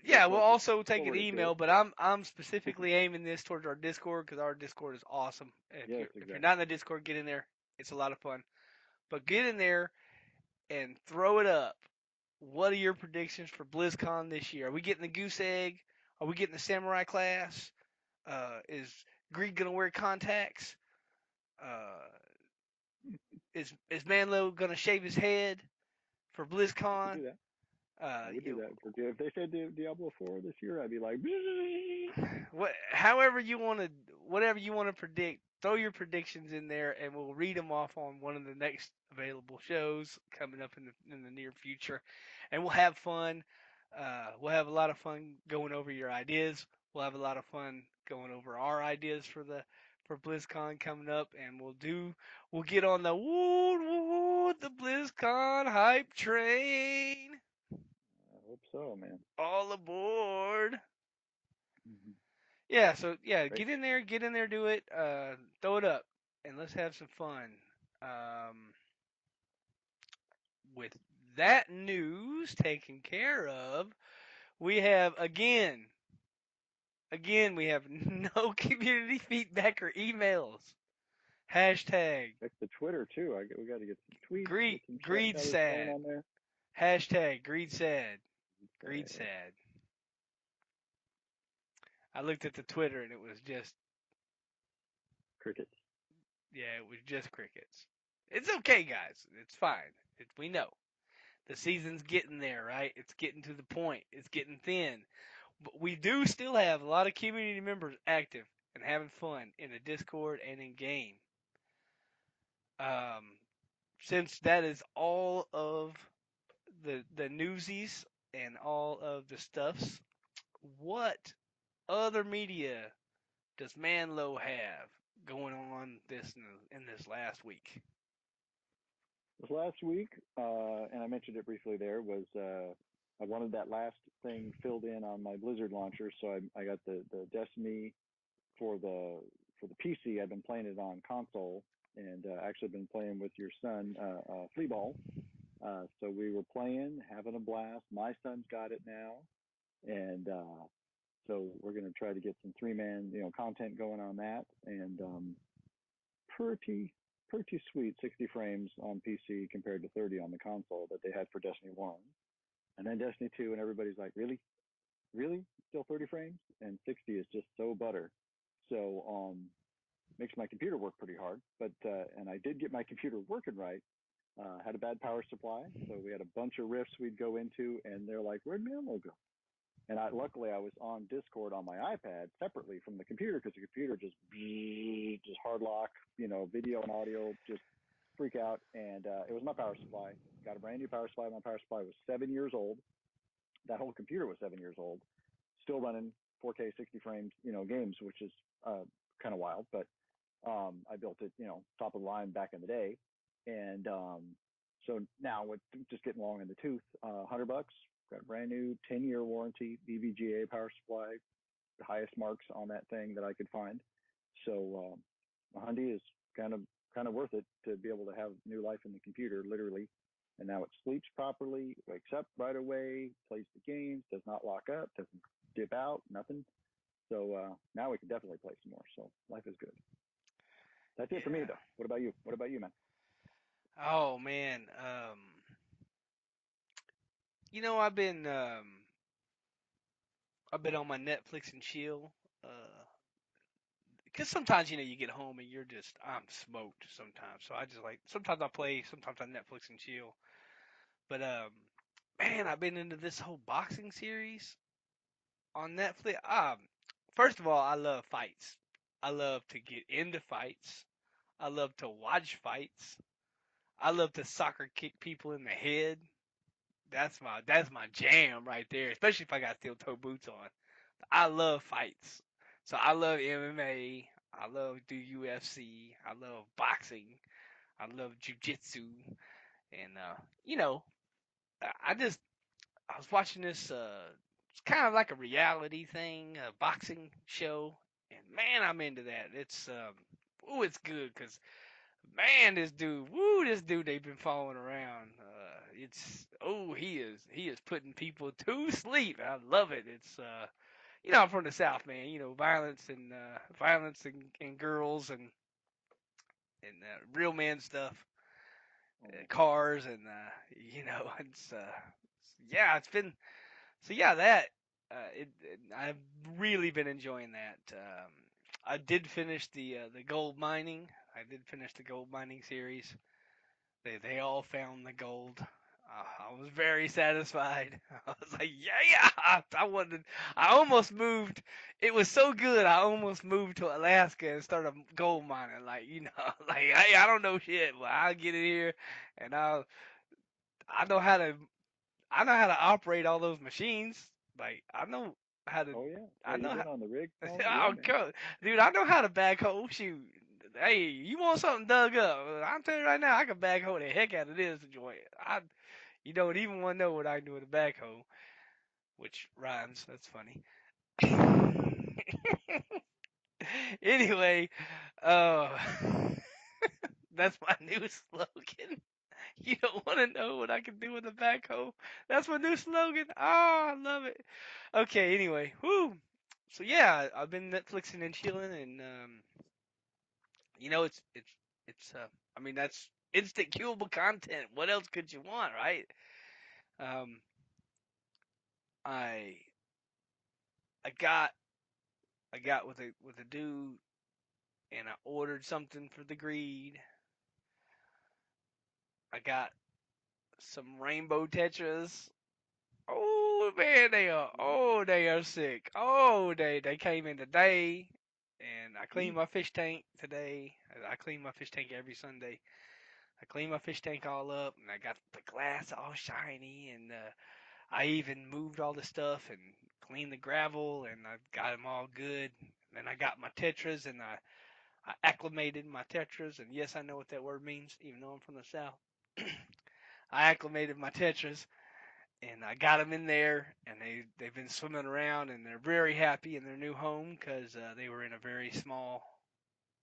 Yeah, we'll
Just
also take an
forward it to us.
email, but I'm specifically aiming this towards our Discord because our Discord is awesome.
Yes,
If you're
exactly.
not in the Discord, get in there. It's a lot of fun. But get in there and throw it up. What are your predictions for BlizzCon this year? Are we getting the goose egg? Are we getting the samurai class? Is Greed gonna wear contacts? Uh, is Manlow gonna shave his head for
I could
BlizzCon?
do that.
Uh,
I would do
you,
that. If they said Diablo 4 this year, I'd be like,
however you want to, whatever you want to predict, throw your predictions in there, and we'll read them off on one of the next available shows coming up in the near future, and we'll have fun. We'll have a lot of fun going over your ideas. We'll have a lot of fun going over our ideas for BlizzCon coming up, and we'll get on the the BlizzCon hype train.
I hope so, man.
All aboard!
Hmm.
Yeah, so yeah,
Great.
get in there, do it, throw it up, and let's have some fun. Um, with that news taken care of, we have we have no community feedback or emails. Hashtag
Check the Twitter too. We got to get some tweets, get some chat
greed
chatters going
sad.
on there.
Hashtag greed sad. Greed
Uh,
sad. I looked at the Twitter and it was just
crickets.
yeah, it was just crickets. It's okay, guys. It's fine. We know. The season's getting there, right? It's getting to the point. It's getting thin. But we do still have a lot of community members active and having fun in the Discord and in game. Um, since that is all of the newsies and all of the stuffs, what other media does Manlow have going on in this last week?
This last week, and I mentioned it briefly there, was I wanted that last thing filled in on my Blizzard launcher, so I got the Destiny for the PC. I've been playing it on console, and actually been playing with your son, Fleaball. So we were playing, having a blast. My son's got it now, and so we're going to try to get some three-man, content going on that, and pretty pretty sweet 60 frames on PC compared to 30 on the console that they had for Destiny 1. And then Destiny 2, and everybody's like, really? really still 30 frames, and 60 is just so butter. So makes my computer work pretty hard. But and I did get my computer working right. Had a bad power supply, so we had a bunch of rifts we'd go into, and they're like, "Where'd Manlow go?" And luckily I was on Discord on my iPad separately from the computer because the computer just hard lock, video and audio, just freak out. And it was my power supply. Got a brand new power supply. My power supply was 7 years old. That whole computer was 7 years old. Still running 4K 60 frames, games, which is kind of wild. But I built it, top of the line back in the day. And so now with just getting long in the tooth, $100, got a brand new 10-year warranty, EVGA power supply, the highest marks on that thing that I could find. So a Hyundai is kind of worth it to be able to have new life in the computer, literally. And now it sleeps properly, wakes up right away, plays the games, does not lock up, doesn't dip out, nothing. So now we can definitely play some more. So life is good. That's it for me,
Yeah.
though. What about you? What about you, man?
Oh man. I've been on my Netflix and chill. Because sometimes you get home and I'm smoked sometimes. So I just like sometimes I play, sometimes I Netflix and chill. But man, I've been into this whole boxing series on Netflix. First of all, I love fights. I love to get into fights. I love to watch fights. I love to soccer kick people in the head. That's my jam right there. Especially if I got steel toe boots on. I love fights. So I love MMA. I love do UFC. I love boxing. I love jujitsu. And you know, I just I was watching this. It's kind of like a reality thing, a boxing show, and man, I'm into that. It's good because man, this dude they've been following around. He is putting people to sleep. I love it. I'm from the South, man. Violence and girls and real man stuff,
Oh,
cars and it's yeah, it's been so yeah that I've really been enjoying that. I did finish the gold mining. I did finish the gold mining series. They all found the gold. I was very satisfied. I was like, yeah. I wanted. I almost moved. It was so good. I almost moved to Alaska and started gold mining. Like like hey, I don't know shit, but I'll get in here, and I know how to I know how to operate all those machines. Like I know how to.
oh yeah. Oh,
I
you've
know how.
been on the rig and all that? Yeah,
Oh,
man.
God. Dude, I know how to backhoe. Shoot. Hey, you want something dug up? I'm telling you right now, I can backhoe the heck out of this joint. You don't even want to know what I can do with a backhoe, which rhymes. That's funny. Anyway, uh, that's my new slogan. You don't want to know what I can do with a backhoe. That's my new slogan. Oh, I love it. Okay, anyway, whoo. So yeah, I've been Netflixing and chilling, and it's I mean that's instant queuable content. What else could you want, right? Um, I I got I got with a dude, and I ordered something for the greed. I got some rainbow tetras. Oh man, they are sick. Oh, they came in today, and I cleaned my fish tank today. I clean my fish tank every Sunday. I cleaned my fish tank all up, and I got the glass all shiny, and I even moved all the stuff and cleaned the gravel, and I got them all good. And then I got my tetras, and I acclimated my tetras, and yes, I know what that word means, even though I'm from the South. I acclimated my tetras, and I got them in there, and they've been swimming around, and they're very happy in their new home because they were in a very small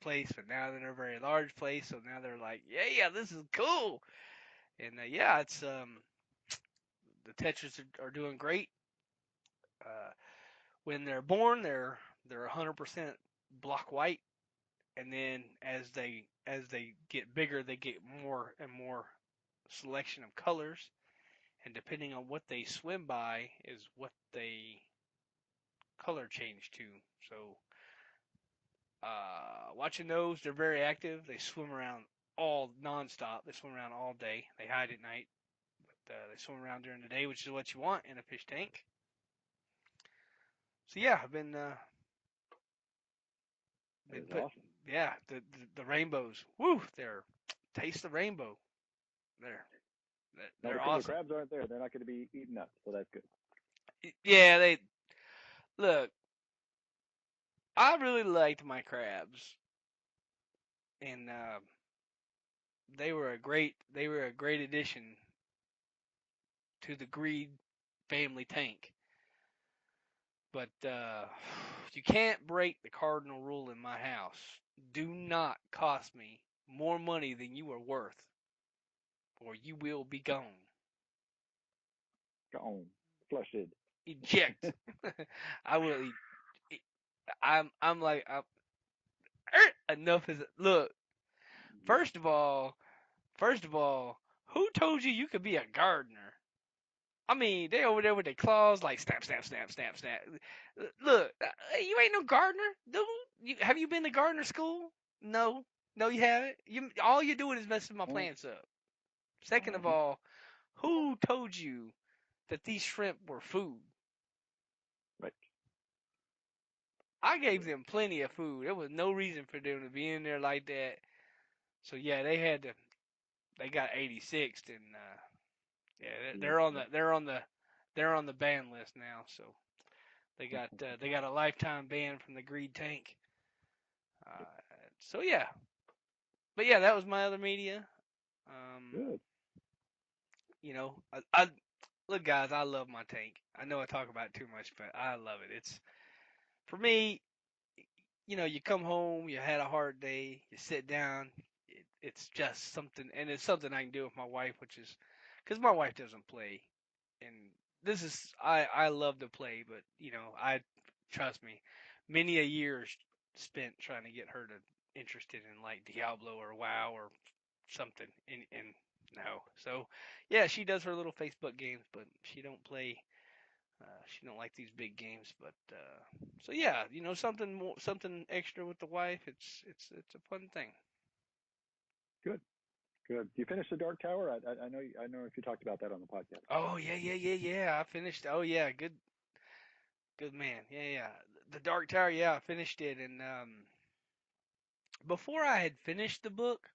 place, but now they're in a very large place. So now they're like, yeah, this is cool, and yeah, it's the Tetris are doing great. Uh, when they're born, they're 100% block white, and then as they get bigger, they get more and more selection of colors, and depending on what they swim by is what they color change too. So watching those, they're very active. They swim around all nonstop. They swim around all day. They hide at night, but they swim around during the day, which is what you want in a fish tank. So yeah, I've
That
been
is
put
awesome.
yeah the rainbows. Woo, they're taste the rainbow. They're
Now
they're
the
awesome.
crabs aren't there; they're not going to be eaten up, so that's good.
Yeah, they look. I really liked my crabs, and they were a great addition to the greed family tank. But you can't break the cardinal rule in my house. Do not cost me more money than you are worth, or you will be gone.
Gone, flushed.
Eject. I will. I'm like enough is look. First of all, first of all, who told you you could be a gardener? I mean, they over there with their claws like snap, snap, snap, snap, snap. Look, you ain't no gardener, dude. Have you been to gardener school? No, no, you haven't. You all you're doing is messing my
Oh,
plants up. Second of all, who told you that these shrimp were food?
right.
I gave them plenty of food. There was no reason for them to be in there like that. So yeah, they had to. They got 86th, and yeah,
Jeez.
they're on the ban list now. So they got a lifetime ban from the greed tank. Uh, so yeah, but yeah, that was my other media. Um,
Good.
you know, I look, guys, I love my tank. I know I talk about it too much, but I love it. It's for me. You know, you come home, you had a hard day, you sit down. It's just something, and it's something I can do with my wife, which is because my wife doesn't play, and this is I love to play, but you know I trust me, many a years spent trying to get her to interested in like Diablo or WoW or something, and no, so yeah, she does her little Facebook games, but she don't play. She don't like these big games, but so yeah, you know something more, something extra with the wife. It's a fun thing.
Good. Good. You finished the Dark Tower? I know. I know if you talked about that on the podcast.
Oh yeah. I finished. Oh yeah, good man. Yeah. The Dark Tower. Yeah, I finished it, and before I had finished the book,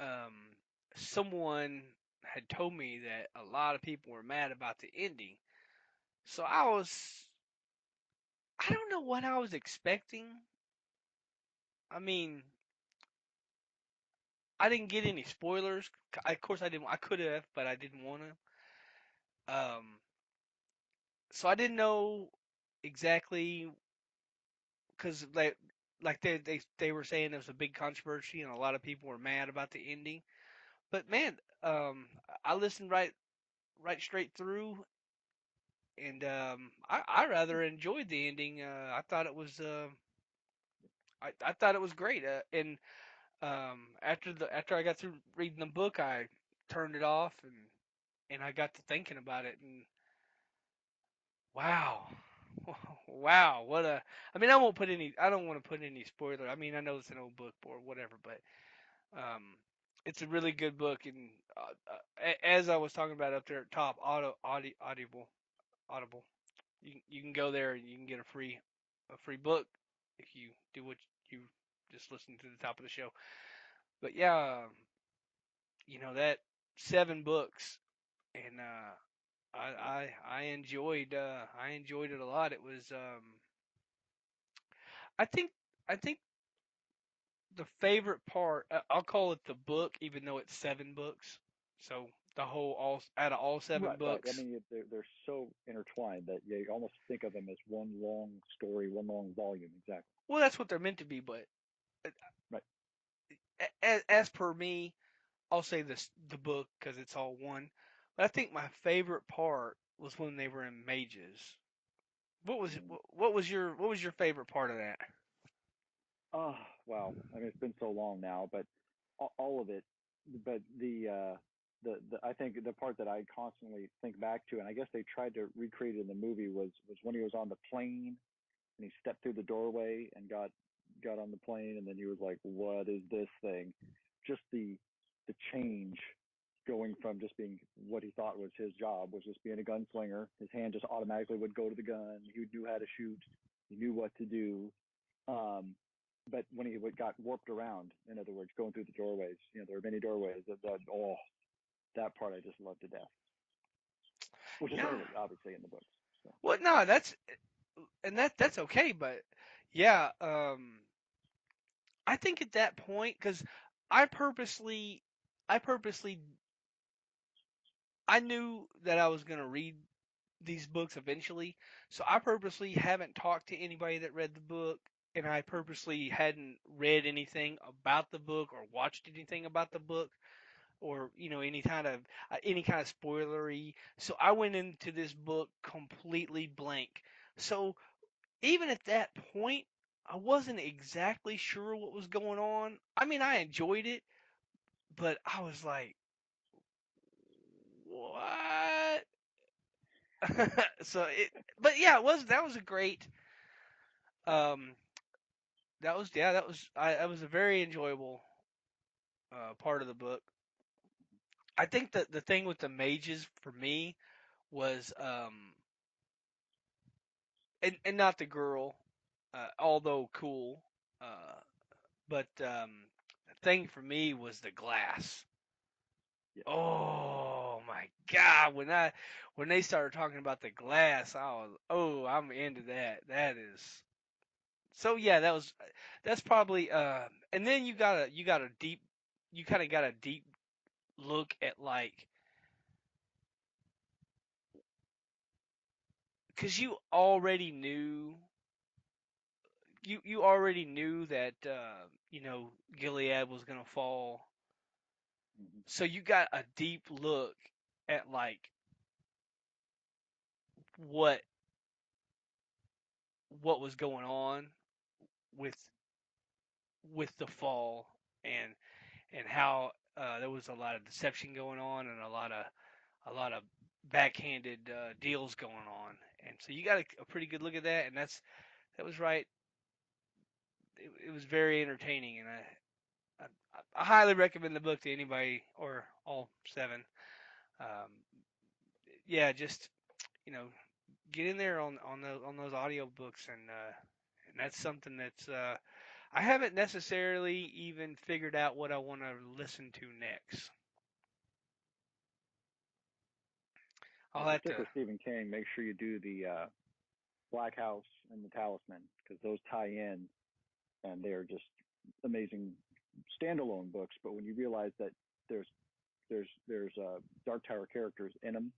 um, someone had told me that a lot of people were mad about the ending. So I don't know what I was expecting. I mean, I didn't get any spoilers. Of course, I didn't. I could have, but I didn't want to. So I didn't know exactly because they were saying there was a big controversy and a lot of people were mad about the ending. But man, I listened right straight through, and I rather enjoyed the ending. I thought it was I thought it was great. And after I got through reading the book, I turned it off and I got to thinking about it and wow. Wow, what a I mean I don't want to put any spoiler. I mean, I know it's an old book or whatever, but um it's a really good book and as I was talking about up there at top Audible. You can go there and you can get a free book if you do what you just listen to the top of the show. But yeah, you know that 7 books and I enjoyed it a lot. It was I think I think the favorite part I'll call it the book even though it's 7 books. So the whole all out of all seven
Right. Right. I
books.
mean, they're so intertwined that you almost think of them as one long story, one long volume. Exactly.
Well, that's what they're meant to be, but
Right.
as per me, I'll say this the book because it's all one. But I think my favorite part was when they were in mages.
Mm.
What was your favorite part of that?
Oh, wow. I mean, it's been so long now, but all of it. But I think the part that I constantly think back to, and I guess they tried to recreate it in the movie, was when he was on the plane and he stepped through the doorway and got on the plane, and then he was like, "What is this thing?" Just the change going from just being what he thought was his job, was just being a gunslinger. His hand just automatically would go to the gun. He knew how to shoot. He knew what to do. But when he got warped around, in other words, going through the doorways, there were many doorways. That part I just loved to death, which is
Yeah.
early, obviously, in the books. So.
Well, no, that's okay, but yeah, I think at that point, because I purposely, I purposely, I knew that I was gonna read these books eventually, so I purposely haven't talked to anybody that read the book, and I purposely hadn't read anything about the book or watched anything about the book, or any kind of spoilery. So I went into this book completely blank. So even at that point, I wasn't exactly sure what was going on. I mean, I enjoyed it, but I was like, what? But yeah, that was a great, um, that was a very enjoyable part of the book. I think that the thing with the mages for me was, and not the girl, although cool, uh, but the thing for me was the glass.
Yeah.
Oh my God! When they started talking about the glass, I'm into that. That is so yeah. That's probably and then you got a deep, you kind of got a deep look at like, because you already knew that Gilead was gonna fall,
Mm-hmm.
so you got a deep look at like what what was going on with the fall, and how there was a lot of deception going on, and a lot of backhanded deals going on, and so you got a pretty good look at that, and that was right. It was very entertaining, and I highly recommend the book to anybody, or all seven. Um, yeah, just you know, get in there on those audio books, and that's something that's I haven't necessarily even figured out what I want to listen to next.
Well,
I'll
if you
have
stick
to.
with Stephen King, make sure you do the Black House and the Talisman, because those tie in, and they're just amazing standalone books. But when you realize that there's there's Dark Tower characters in them,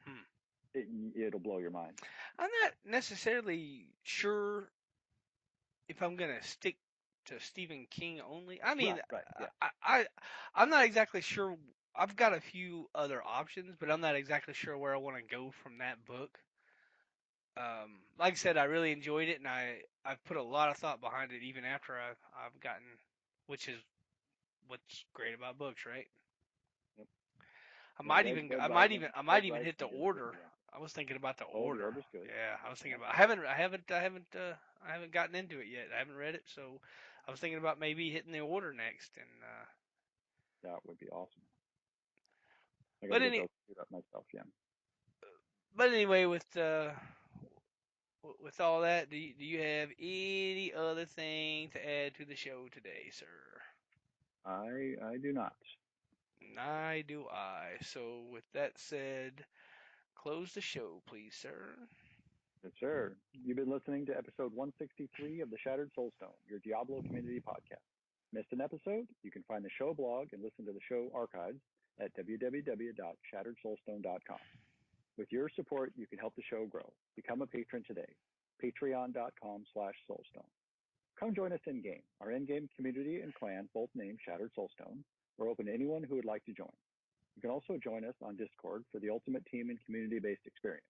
Hmm.
it'll blow your mind.
I'm not necessarily sure if I'm gonna stick to Stephen King only. I mean,
Right, yeah.
I'm not exactly sure. I've got a few other options, but I'm not exactly sure where I want to go from that book. Like I said, I really enjoyed it, and I've put a lot of thought behind it, even after I've gotten, which is what's great about books, right?
Yep. Yeah,
I might
Red
even hit the
Rising is a good
order.
one.
I was thinking about the
Oh, the
order.
Order's good.
Yeah, I was thinking
Yep.
about. I haven't gotten into it yet. I haven't read it, so I was thinking about maybe hitting the order next. And
That would be awesome. I got
but
to get
any
those queued up myself. Yeah.
but anyway, with all that, do you have any other thing to add to the show today, sir?
I do not.
I do I. So with that said, close the show, please, sir.
Yes, sir. You've been listening to episode 163 of the Shattered Soulstone, your Diablo community podcast. Missed an episode? You can find the show blog and listen to the show archives at www.shatteredsoulstone.com. With your support, you can help the show grow. Become a patron today. Patreon.com/soulstone. Come join us in-game. Our in-game community and clan, both named Shattered Soulstone, are open to anyone who would like to join. You can also join us on Discord for the ultimate team and community-based experience.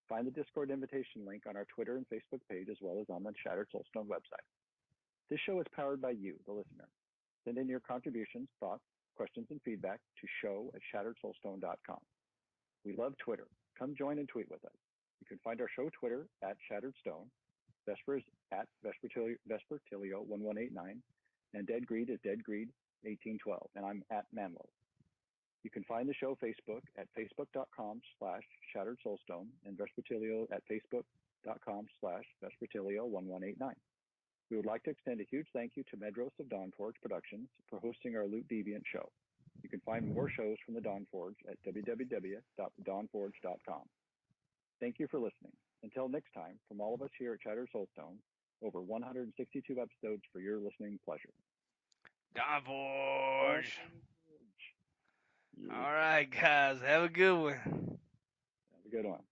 Find the Discord invitation link on our Twitter and Facebook page, as well as on the Shattered Soulstone website. This show is powered by you, the listener. Send in your contributions, thoughts, questions and feedback to show@shatteredsoulstone.com. We love Twitter. Come join and tweet with us. You can find our show Twitter at Shattered Stone. Vesper is at Vespertilio1189, and Dead Greed is DeadGreed1812, and I'm at Manlow. You can find the show Facebook at facebook.com/ShatteredSoulstone and Vespertilio at facebook.com/Vespertilio1189. We would like to extend a huge thank you to Medros of Dawnforge Productions for hosting our Loot Deviant show. You can find more shows from the Dawnforge at www.dawnforge.com. Thank you for listening. Until next time, from all of us here at Shattered Soulstone, over 162 episodes for your listening pleasure.
Dawnforge.
Yeah.
All right, guys. Have a good one.
Have a good one.